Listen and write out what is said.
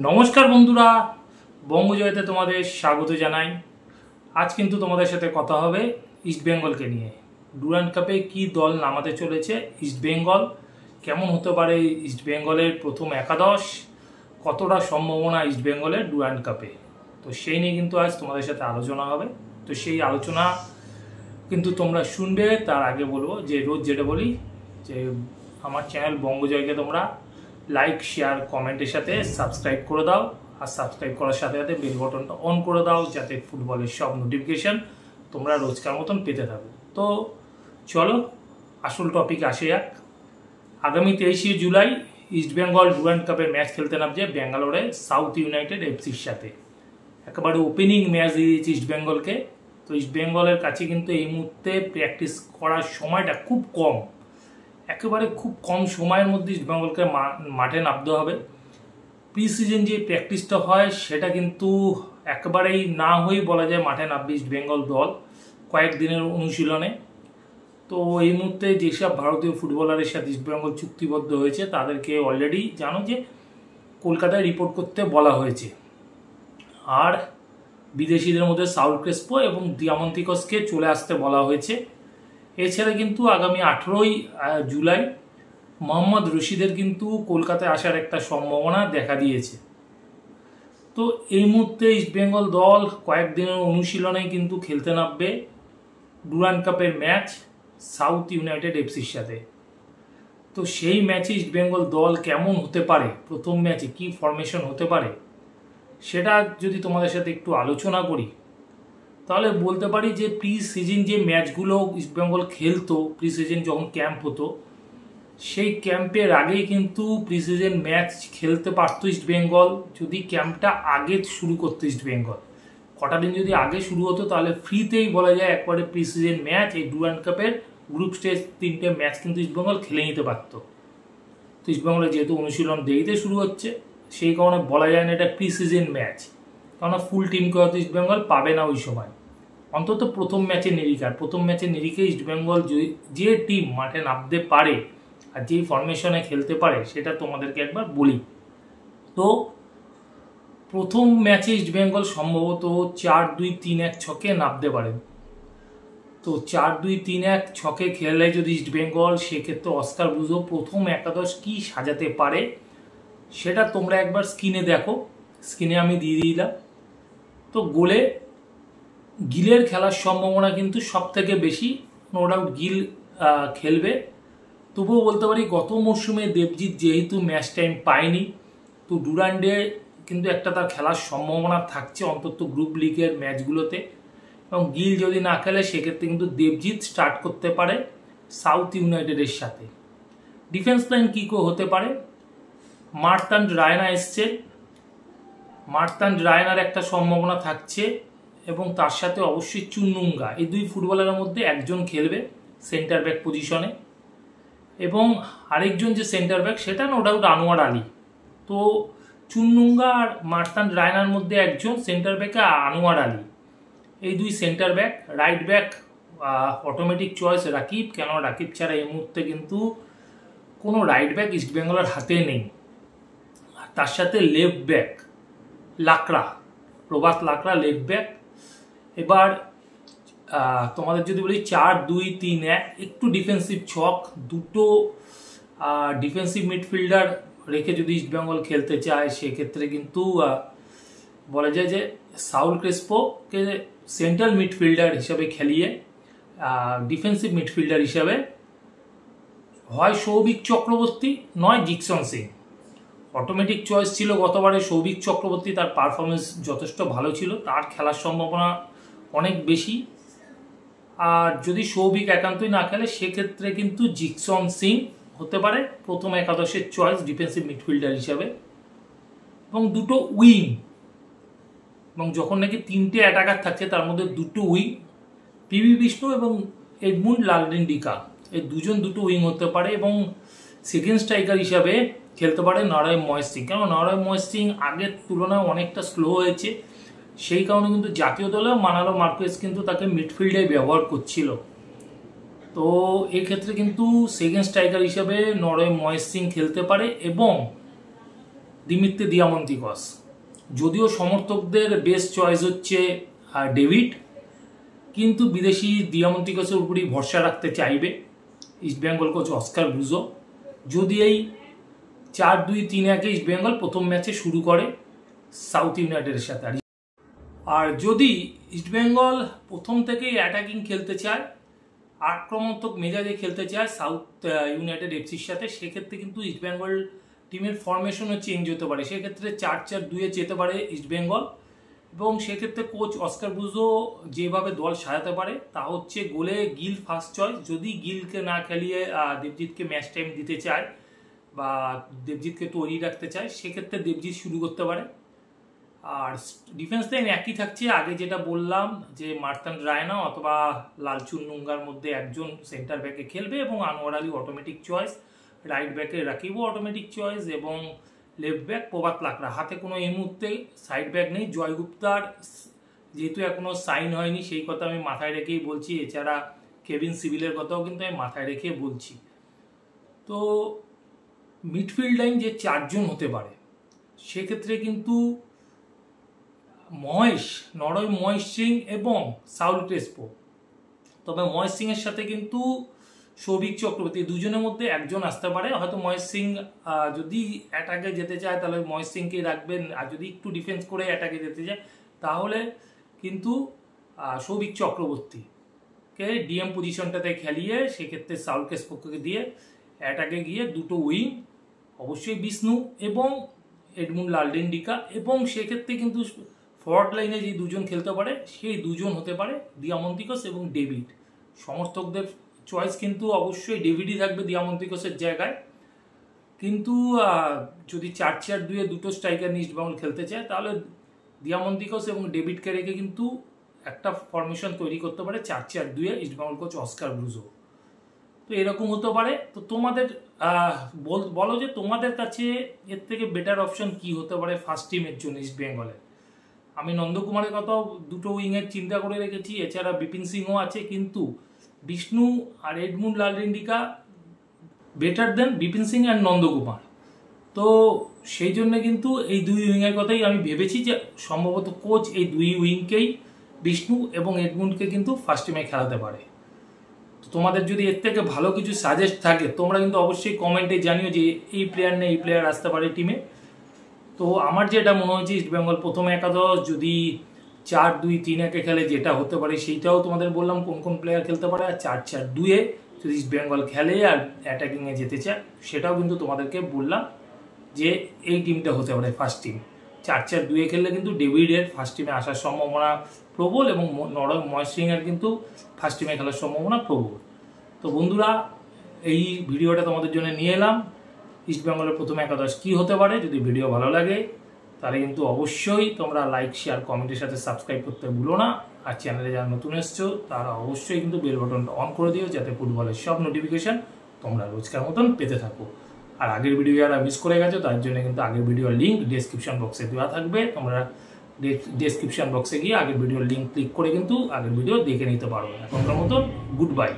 নমস্কার বন্ধুরা, বঙ্গজয়তে তোমাদের স্বাগত জানাই। আজ কিন্তু তোমাদের সাথে কথা হবে ইস্ট বেঙ্গলকে নিয়ে। ডুরান্ড কাপে কি দল নামাতে চলেছে ইস্ট বেঙ্গল, কেমন হতে পারে ইস্ট বেঙ্গলের প্রথম একাদশ, কতটা সম্ভাবনা ইস্ট বেঙ্গলের ডুরান্ড কাপে, তো সেই নিয়ে কিন্তু আজ তোমাদের সাথে আলোচনা হবে। তো সেই আলোচনা কিন্তু তোমরা শুনবে। তার আগে বলবো যে রোজ যেটা বলি যে আমার চ্যানেল বঙ্গজয়কে তোমরা লাইক, শেয়ার, কমেন্টের সাথে সাবস্ক্রাইব করে দাও, আর সাবস্ক্রাইব করার সাথে সাথে বেল বাটনটা অন করে দাও যাতে ফুটবলের সব নোটিফিকেশন তোমরা রোজকার মতন পেতে থাকো। তো চলো আসল টপিক আসে যাক। আগামী 23শে জুলাই ইস্ট বেঙ্গল ডুরান্ড কাপের ম্যাচ খেলতে নামছে ব্যাঙ্গালোরে সাউথ ইউনাইটেড এফসির সাথে। একেবারে ওপেনিং ম্যাচ দিয়ে দিয়েছে ইস্ট বেঙ্গলকে। তো ইস্ট বেঙ্গলের কাছে কিন্তু এই মুহূর্তে প্র্যাকটিস করার সময়টা খুব কম, একেবারে খুব কম সময়ের মধ্যে ইস্ট বেঙ্গলকে মাঠে নামতে হবে। প্রি সিজন যে প্র্যাকটিসটা হয় সেটা কিন্তু একেবারেই না হয়েই বলা যায় মাঠে নামবে ইস্ট বেঙ্গল দল কয়েকদিনের অনুশীলনে। তো এই মুহূর্তে যেসব ভারতীয় ফুটবলারের সাথে ইস্ট বেঙ্গল চুক্তিবদ্ধ হয়েছে তাদেরকে অলরেডি জানো যে কলকাতায় রিপোর্ট করতে বলা হয়েছে। আর বিদেশিদের মধ্যে সাউল ক্রেসপো এবং দিয়ামন্তিকসকে চলে আসতে বলা হয়েছে। এছাড়া কিন্তু আগামী 18ই জুলাই মোহাম্মদ রশিদের কিন্তু কলকাতায় আসার একটা সম্ভাবনা দেখা দিয়েছে। তো এই মুহূর্তে ইস্ট বেঙ্গল দল কয়েকদিনের অনুশীলনে কিন্তু খেলতে নামবে ডুরান্ড কাপের ম্যাচ সাউথ ইউনাইটেড এফসির সাথে। তো সেই ম্যাচে ইস্ট বেঙ্গল দল কেমন হতে পারে, প্রথম ম্যাচে কি ফরমেশন হতে পারে, সেটা যদি তোমাদের সাথে একটু আলোচনা করি তাহলে বলতে পারি যে প্রি সিজন যে ম্যাচগুলো ইস্ট বেঙ্গল খেলতো, প্রি সিজন যখন ক্যাম্প হতো সেই ক্যাম্পের আগেই কিন্তু প্রি সিজন ম্যাচ খেলতে পারতো ইস্ট বেঙ্গল যদি ক্যাম্পটা আগে শুরু করতো ইস্ট বেঙ্গল। কটা দিন যদি আগে শুরু হতো তাহলে ফ্রিতেই বলা যায় একবারে প্রি সিজন ম্যাচ এই ডুরান্ড কাপের গ্রুপ স্টেজ 3টে ম্যাচ কিন্তু ইস্ট বেঙ্গল খেলে নিতে পারতো। তো ইস্ট বেঙ্গলের যেহেতু অনুশীলন দেরিতে শুরু হচ্ছে সেই কারণে বলা যায় না এটা প্রি সিজন ম্যাচ, কেননা ফুল টিমকে হয়তো ইস্ট বেঙ্গল পাবে না ওই সময়। অন্তত প্রথম ম্যাচের নিরিখে ইস্ট বেঙ্গল যে টিম মাঠে নামতে পারে আর যেই ফরমেশনে খেলতে পারে সেটা তোমাদেরকে একবার বলি। তো প্রথম ম্যাচে ইস্ট বেঙ্গল সম্ভবত 4-2-3-1 ছকে নামতে পারে। তো 4-2-3-1 ছকে খেললে যদি ইস্ট বেঙ্গল, সেক্ষেত্রে অস্কার ব্রুজো প্রথম একাদশ কি সাজাতে পারে সেটা তোমরা একবার স্ক্রিনে দেখো। স্ক্রিনে আমি দিয়ে দিলাম। তো গোলে গিলের খেলার সম্ভাবনা কিন্তু সব থেকে বেশি, নো ডাউট গিল খেলবে। তবুও বলতে পারি গত মরশুমে দেবজিৎ যেহেতু ম্যাচ টাইম পায়নি, তো ডুরান্ডে কিন্তু একটা তার খেলার সম্ভাবনা থাকছে অন্তত গ্রুপ লিগের ম্যাচগুলোতে। এবং গিল যদি না খেলে সেক্ষেত্রে কিন্তু দেবজিৎ স্টার্ট করতে পারে সাউথ ইউনাইটেডের সাথে। ডিফেন্স লাইন কী হতে পারে, মার্তান্ড রায়না এসছে, মার্তান্ড রায়নার একটা সম্ভাবনা থাকছে এবং তার সাথে অবশ্যই চুন্নুঙ্গা, এই দুই ফুটবলারের মধ্যে একজন খেলবে সেন্টার ব্যাক পজিশনে। এবং আরেকজন যে সেন্টার ব্যাক সেটা নো ডাউট আনোয়ার আলী। তো চুন্নুঙ্গা আর মার্তান্ড রায়নার মধ্যে একজন সেন্টার ব্যাকে আনোয়ার আলী, এই দুই centre back. Right back automatic choice Rakib, কেন রাকিব ছাড়া এই মুহূর্তে কিন্তু কোনো রাইট ব্যাক ইস্ট বেঙ্গলের হাতে নেই। আর তার সাথে লেফট ব্যাক লাকড়া, প্রভাত লাকড়া লেফট ব্যাক। এবার তোমাদের যদি বলি 4-2-3-1 একটু ডিফেন্সিভ ছক, দুটো ডিফেন্সিভ মিডফিল্ডার রেখে যদি ইস্ট বেঙ্গল খেলতে চায় সেক্ষেত্রে কিন্তু বলা যায় যে সাউল ক্রেসপোকে সেন্ট্রাল মিডফিল্ডার হিসাবে খেলিয়ে ডিফেন্সিভ মিডফিল্ডার হিসাবে হয় সৌভিক চক্রবর্তী নয় জিকসন সিং। অটোমেটিক চয়েস ছিল গতবারে সৌভিক চক্রবর্তী, তার পারফরমেন্স যথেষ্ট ভালো ছিল, তার খেলার সম্ভাবনা অনেক বেশি। আর যদি সৌভিক একান্তই না খেলে সেক্ষেত্রে কিন্তু জিকসন সিং হতে পারে প্রথম একাদশের চয়েস ডিফেন্সিভ মিডফিল্ডার হিসাবে। এবং দুটো উইং, এবং যখন নাকি 3টে অ্যাটাকার থাকছে তার মধ্যে দুটো উইং, পিভি বিষ্ণু এবং এডমুন্ড লালরিন্ডিকা, এই দুটো উইং হতে পারে। এবং সেকেন্ড স্ট্রাইকার হিসাবে খেলতে পারে নরওয়ে মহেশ সিং, কেন নরওয়ে মহেশ সিং আগের তুলনায় অনেকটা স্লো হয়েছে, সেই কারণে কিন্তু জাতীয় দলেও মানালো মার্কেস কিন্তু তাকে মিডফিল্ডে ব্যবহার করছিল। তো এক্ষেত্রে কিন্তু সেকেন্ড স্ট্রাইকার হিসাবে নরওয়ে মহেশ সিং খেলতে পারে। এবং দিমিত্রি দিয়ামন্তিকস। যদিও সমর্থকদের বেস্ট চয়েস হচ্ছে ডেভিড, কিন্তু বিদেশি দিয়ামন্তিকসের উপরই ভরসা রাখতে চাইবে ইস্টবেঙ্গল কোচ অস্কার ব্রুজো। যদি এই 4-2-3-1 ইস্টবেঙ্গল প্রথম ম্যাচে শুরু করে সাউথ ইউনাইটেডের সাথে, আর যদি ইস্টবেঙ্গল প্রথম থেকেই অ্যাটাকিং খেলতে চায়, আক্রমণাত্মক মেজাজে খেলতে চায় সাউথ ইউনাইটেড এফসির সাথে, সেক্ষেত্রে কিন্তু ইস্টবেঙ্গল টিমের ফরমেশনও চেঞ্জ হতে পারে। সেক্ষেত্রে 4-4-2-এ যেতে পারে ইস্টবেঙ্গল, এবং সেক্ষেত্রে কোচ অস্কার ব্রুজো যেভাবে দল সাজাতে পারে তা হচ্ছে গোলে গিল ফার্স্ট চয়েস। যদি গিলকে না খেলিয়ে দেবজিৎকে ম্যাচ টাইম দিতে চায় বা দেবজিৎকে তৈরি রাখতে চায়, সেক্ষেত্রে দেবজিৎ শুরু করতে পারে। আর ডিফেন্স লাইন একই থাকছে, আগে যেটা বললাম যে মার্তান রায়না অথবা লালচুন নুঙ্গার মধ্যে একজন সেন্টার ব্যাকে খেলবে, এবং Anwar Ali automatic choice, right ব্যাকে রাকিবও অটোমেটিক চয়েস, এবং লেফট ব্যাক প্রভাত লাকড়া। হাতে কোনো এই মুহূর্তে সাইড ব্যাক নেই। জয়গুপ্তার যেহেতু এখনো সাইন হয়নি, সেই কথা আমি মাথায় রেখেই বলছি। এছাড়া কেভিন সিভিলের কথাও কিন্তু আমি মাথায় রেখে বলছি। তো মিডফিল্ড লাইন যে 4 জন হতে পারে, সেক্ষেত্রে কিন্তু মহেশ সিং এবং সাউল ক্রেসপো। তবে মহেশ সিং এর সাথে কিন্তু সৌভিক চক্রবর্তী, দুজনের মধ্যে একজন আসতে পারে। হয়তো মহেশ সিং যদি অ্যাটাকে যেতে চায় তাহলে মহেশ সিংকেই রাখবেন, আর যদি একটু ডিফেন্স করে অ্যাটাকে যেতে চায় তাহলে কিন্তু সৌভিক চক্রবর্তীকে ডিএম পজিশনটাতে খেলিয়ে সেক্ষেত্রে সাউল ক্রেসপোকে দিয়ে অ্যাটাকে গিয়ে দুটো উইং, অবশ্যই বিষ্ণু এবং এডমুন্ড লালডেন্ডিকা, এবং সেক্ষেত্রে কিন্তু ফরওয়ার্ড লাইনে যে দুজন খেলতে পারে সেই দুজন হতে পারে দিয়ামন্তিকস এবং ডেভিড। সমর্থকদের চয়েস কিন্তু অবশ্যই ডেভিডই থাকবে দিয়ামন্তিকসের জায়গায়, কিন্তু যদি 4-4-2-এ দুটো স্ট্রাইকার নিয়ে ইস্টবেঙ্গল খেলতে চায় তাহলে দিয়ামন্তিকস এবং ডেভিডকে রেখে কিন্তু একটা ফরমেশন তৈরি করতে পারে 4-4-2-এ ইস্টবেঙ্গল কোচ অস্কার ব্রুজো। তো এরকম হতে পারে। তো তোমাদের বলো যে তোমাদের কাছে এর থেকে বেটার অপশন কি হতে পারে ফার্স্ট টিমের জন্য ইস্টবেঙ্গলের। আমি নন্দকুমারের কথাও দুটো উইংয়ের চিন্তা করে রেখেছি, এছাড়া বিপিন সিংও আছে, কিন্তু বিষ্ণু আর Edmund Lalrindika better than Bipin Singh আর নন্দকুমার। তো সেই জন্য কিন্তু এই দুই উইংয়ের কথাই আমি ভেবেছি যে সম্ভবত কোচ এই দুই উইংকেই বিষ্ণু এবং এডমুন্ডকে কিন্তু ফার্স্ট টিমে খেলাতে পারে। তো তোমাদের যদি এর থেকে ভালো কিছু সাজেস্ট থাকে তোমরা কিন্তু অবশ্যই কমেন্টে জানিও যে এই প্লেয়ার নেই, এই প্লেয়ার আসতে পারে টিমে। তো আমার যেটা মনে হচ্ছে ইস্টবেঙ্গল প্রথম একাদশ যদি 4-2-3-1 খেলে যেটা হতে পারে সেইটাও তোমাদের বললাম কোন কোন প্লেয়ার খেলতে পারে। আর 4-4-2-এ যদি ইস্টবেঙ্গল খেলে আর অ্যাটাকিংয়ে যেতে চায় সেটাও কিন্তু তোমাদেরকে বললাম যে এই টিমটা হতে পারে ফার্স্ট টিম। 4-4-2-এ খেললে কিন্তু ডেভিডের ফার্স্ট টিমে আসার সম্ভাবনা প্রবল, এবং মহেশ সিংয়ের কিন্তু ফার্স্ট টিমে খেলার সম্ভাবনা প্রবল। তো বন্ধুরা, এই ভিডিওটা তোমাদের জন্য নিয়ে এলাম ইস্টবেঙ্গলের প্রথম একাদশ কী হতে পারে। যদি ভিডিও ভালো লাগে তাহলে কিন্তু অবশ্যই তোমরা লাইক, শেয়ার, কমেন্টের সাথে সাবস্ক্রাইব করতে ভুলো না। আর চ্যানেলে যারা নতুন এসছো তারা অবশ্যই কিন্তু বেল বাটনটা অন করে দিও, যাতে ফুটবলের সব নোটিফিকেশান তোমরা রোজকার মতন পেতে থাকো। আর আগের ভিডিও যারা মিস করে গেছো তার জন্য কিন্তু আগের ভিডিওর লিঙ্ক ডেসক্রিপশন বক্সে দেওয়া থাকবে। তোমরা ডেসক্রিপশন বক্সে গিয়ে আগের ভিডিওর লিঙ্ক ক্লিক করে কিন্তু আগের ভিডিও দেখে নিতে পারো। এখনকার মতন গুড বাই।